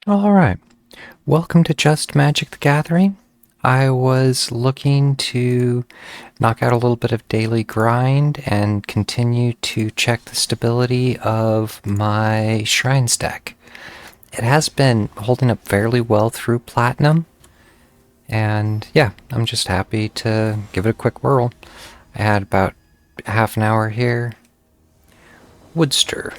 Alright, welcome to Just Magic the Gathering. I was looking to knock out a little bit of daily grind and continue to check the stability of my Shrines deck. It has been holding up fairly well through Platinum, and yeah, I'm just happy to give it a quick whirl. I had about half an hour here. Woodster.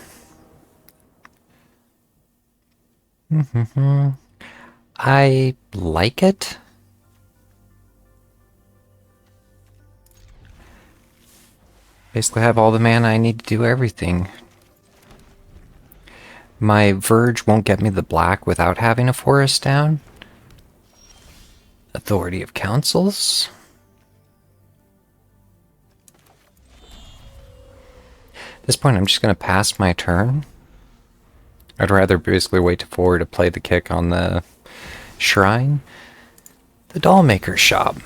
I like it. Basically have all the mana I need to do everything. My Verge won't get me the black without having a forest down. Authority of Councils. At this point, I'm just going to pass my turn. I'd rather basically wait for to play the kick on the Shrine. The Dollmaker Shop.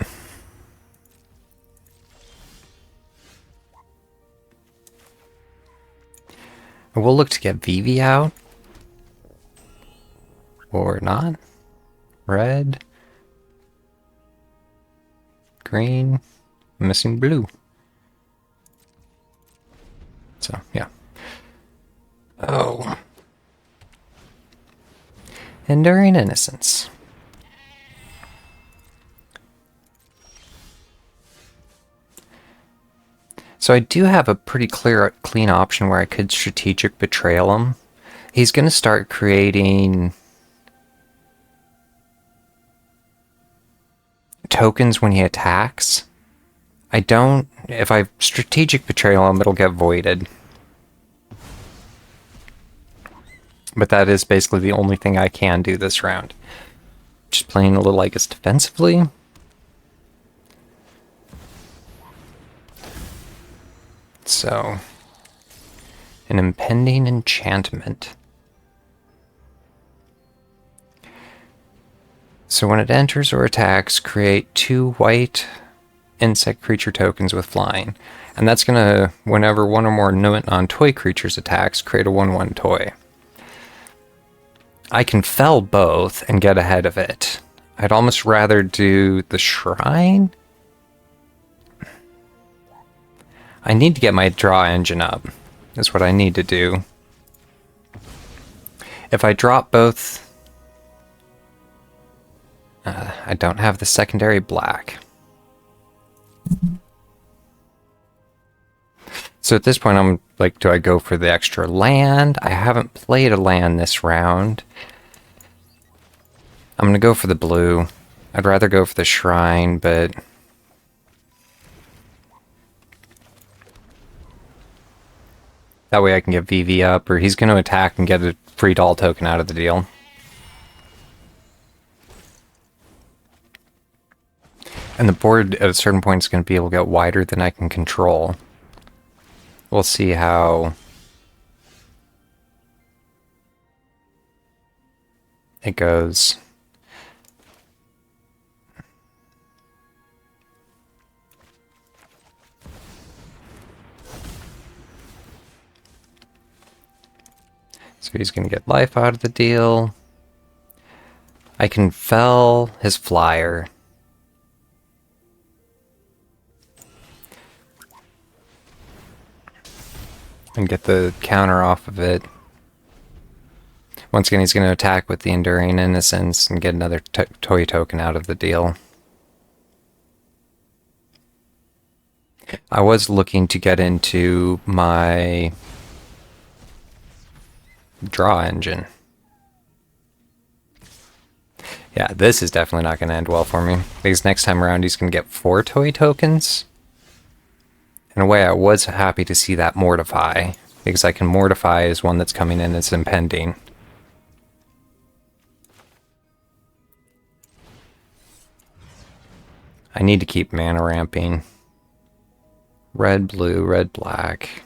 I will look to get Vivi out. Or not. Red. Green. I'm missing blue. So, yeah. Oh. Enduring Innocence. So I do have a pretty clean option where I could strategic betrayal him. He's going to start creating tokens when he attacks. If I strategic betrayal him, it'll get voided. But that is basically the only thing I can do this round. Just playing a little, I guess, defensively. So, an impending enchantment. So when it enters or attacks, create 2 white insect creature tokens with flying. And that's going to, whenever one or more non-toy creatures attacks, create a 1/1 toy. I can fell both and get ahead of it. I'd almost rather do the Shrine. I need to get my draw engine up. That's what I need to do. If I drop both... I don't have the secondary black. So at this point, I'm like, do I go for the extra land? I haven't played a land this round. I'm going to go for the blue. I'd rather go for the Shrine, but... that way I can get VV up, or he's going to attack and get a free doll token out of the deal. And the board at a certain point is going to be able to get wider than I can control. We'll see how it goes. So he's going to get life out of the deal. I can fell his flyer. And get the counter off of it. Once again, he's going to attack with the Enduring Innocence and get another toy token out of the deal. I was looking to get into my draw engine. Yeah, this is definitely not going to end well for me, because next time around he's going to get 4 toy tokens. In a way, I was happy to see that Mortify, because I can Mortify as one that's coming in as impending. I need to keep mana ramping. Red, blue, red, black.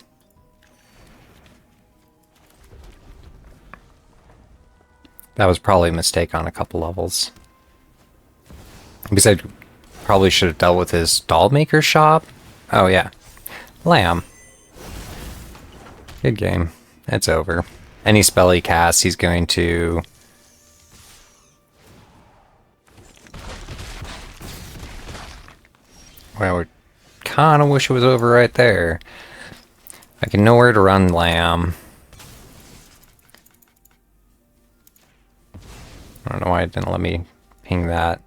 That was probably a mistake on a couple levels. Because I probably should have dealt with his Dollmaker Shop. Oh yeah. Lamb. Good game. It's over. Any spell he casts, he's going to Well, I kinda wish it was over right there. I can know where to run Lamb. I don't know why it didn't let me ping that.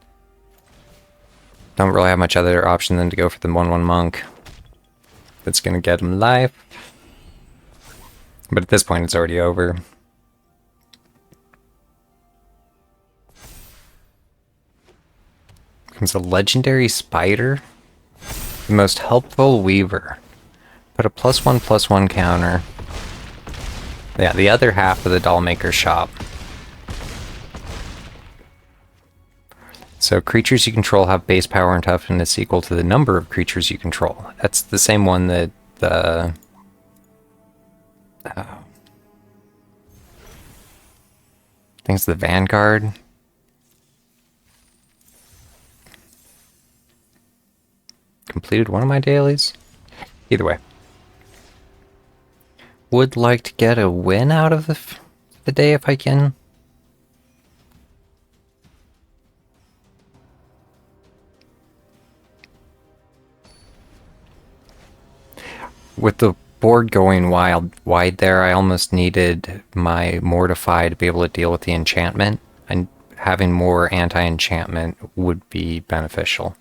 Don't really have much other option than to go for the 1/1 monk. That's gonna get him life. But at this point, it's already over. Becomes a legendary spider. The most helpful weaver. Put a +1/+1 counter. Yeah, the other half of the Dollmaker shop. So creatures you control have base power and toughness equal to the number of creatures you control. That's the same one that the... I think it's the Vanguard. Completed one of my dailies. Either way. Would like to get a win out of the day if I can. With the board going wide there, I almost needed my Mortify to be able to deal with the enchantment, and having more anti-enchantment would be beneficial.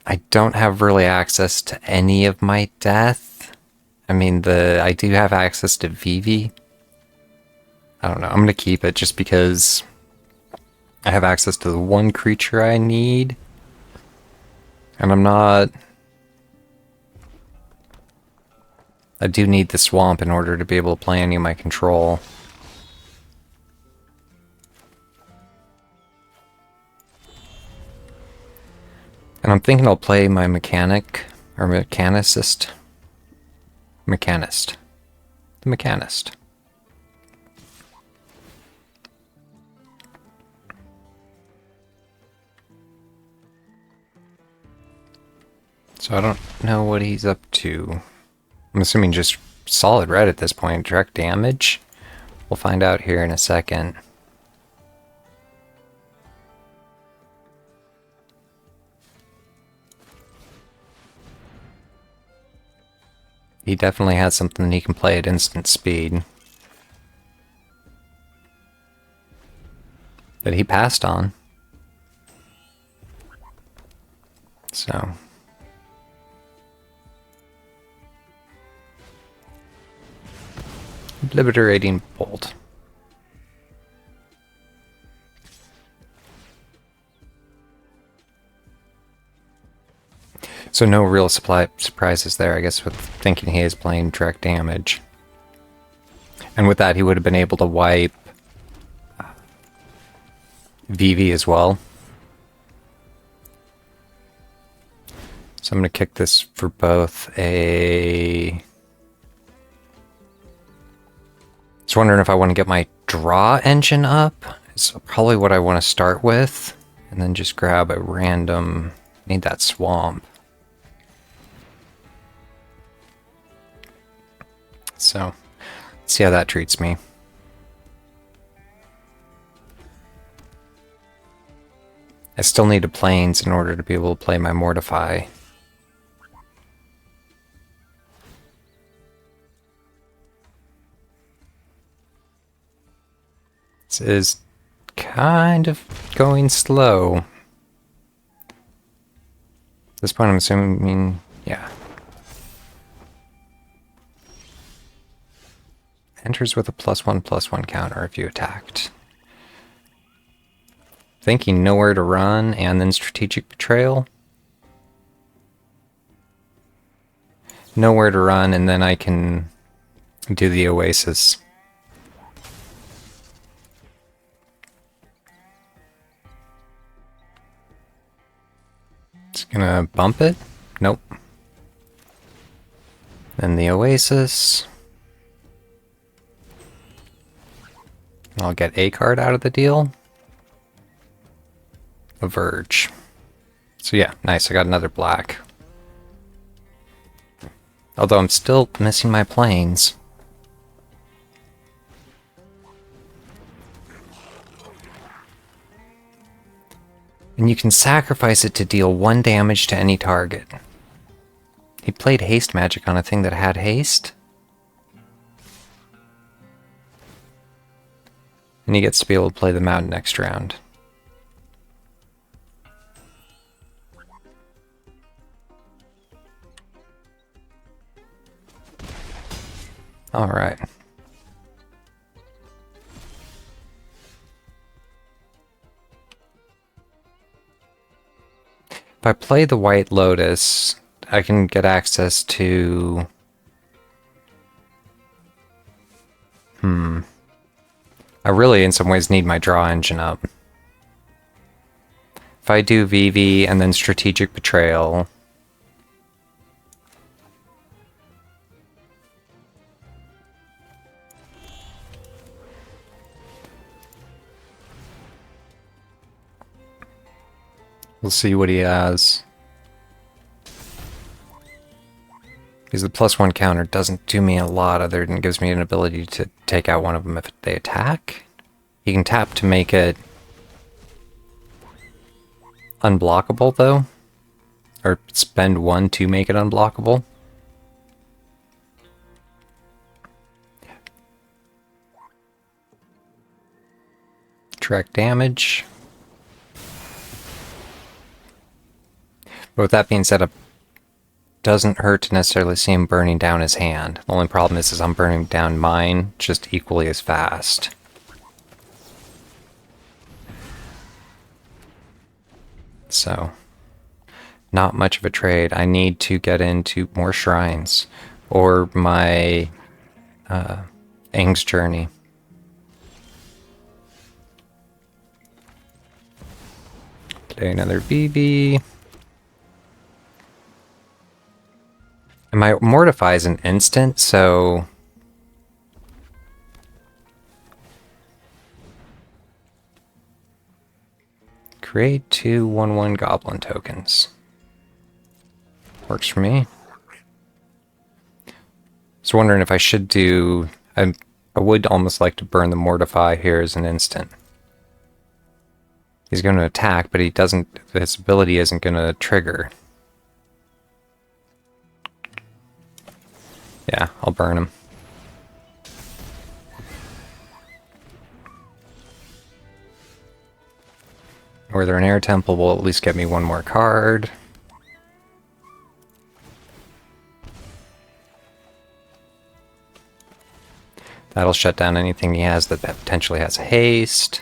I don't have really access to any of my death. I mean, I do have access to Vivi. I don't know, I'm gonna keep it just because I have access to the one creature I need. And I'm not... I do need the swamp in order to be able to play any of my control. And I'm thinking I'll play my mechanic, or mechanicist. Mechanist. The mechanist. So I don't know what he's up to. I'm assuming just solid red at this point. Direct damage? We'll find out here in a second. He definitely has something he can play at instant speed. That he passed on. So... Obliterating Bolt. So no real surprises there, I guess, with thinking he is playing direct damage. And with that, he would have been able to wipe Vivi as well. So I'm going to kick this for both a... Just wondering if I want to get my draw engine up. It's probably what I want to start with. And then just grab a random... Need that swamp. So, let's see how that treats me. I still need a plains in order to be able to play my Mortify. This is kind of going slow. At this point, I'm assuming, yeah. Enters with a +1/+1 counter if you attacked. Thinking nowhere to run and then strategic betrayal. Nowhere to run and then I can do the Oasis. It's gonna bump it? Nope. Then the Oasis. I'll get a card out of the deal. A Verge. So yeah, nice, I got another black. Although I'm still missing my planes. And you can sacrifice it to deal 1 damage to any target. He played haste magic on a thing that had haste. And he gets to be able to play them out next round. Alright. If I play the White Lotus, I can get access to... I really, in some ways, need my draw engine up. If I do Vivi and then Strategic Betrayal... We'll see what he has. Because the +1 counter doesn't do me a lot other than gives me an ability to take out one of them if they attack. He can tap to make it unblockable, though. Or spend 1 to make it unblockable. Direct damage. But with that being said, it doesn't hurt to necessarily see him burning down his hand. The only problem is I'm burning down mine just equally as fast. So, not much of a trade. I need to get into more shrines, or my Aang's Journey. Play another BB. And my Mortify is an instant, so... Create 2 1/1 goblin tokens. Works for me. I was wondering if I should do... I would almost like to burn the Mortify here as an instant. He's going to attack, but he doesn't... His ability isn't going to trigger. Yeah, I'll burn him. Northern Air Temple will at least get me 1 more card. That'll shut down anything he has that potentially has haste.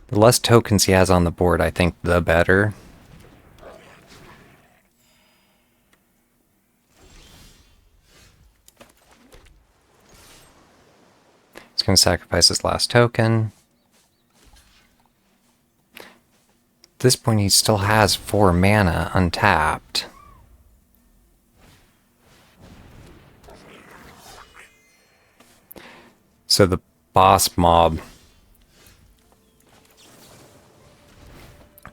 The less tokens he has on the board, I think, the better. He's going to sacrifice his last token. At this point, he still has 4 mana untapped. So the boss mob...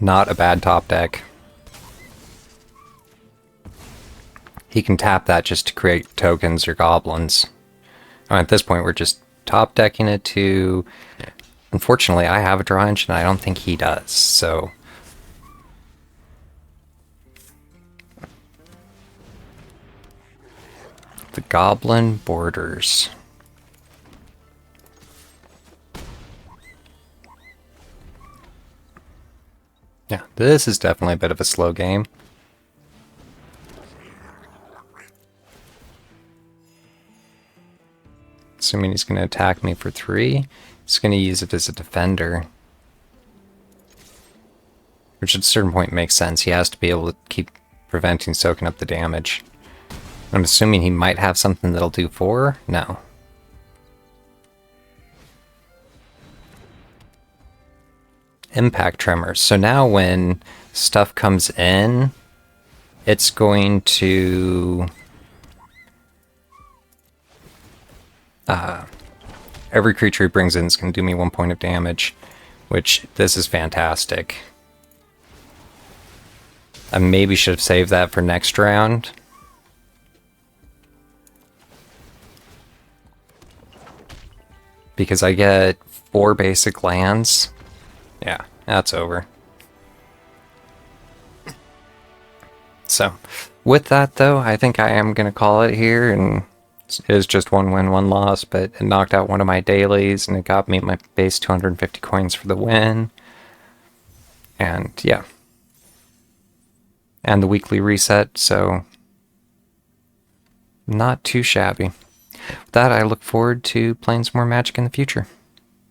Not a bad top deck. He can tap that just to create tokens or goblins. And at this point, we're just top decking it to... Unfortunately, I have a draw engine, I don't think he does, so... The Goblin Borders. Yeah, this is definitely a bit of a slow game. Assuming he's going to attack me for 3, he's going to use it as a defender. Which at a certain point makes sense. He has to be able to keep preventing soaking up the damage. I'm assuming he might have something that'll do 4? No. Impact Tremors. So now when stuff comes in, it's going to... every creature he brings in is going to do me 1 point of damage, which this is fantastic. I maybe should have saved that for next round. Because I get 4 basic lands. Yeah, that's over. So, with that though, I think I am going to call it here, and it is just 1 win, 1 loss, but it knocked out one of my dailies, and it got me my base 250 coins for the win. And yeah. And the weekly reset, so not too shabby. With that, I look forward to playing some more Magic in the future.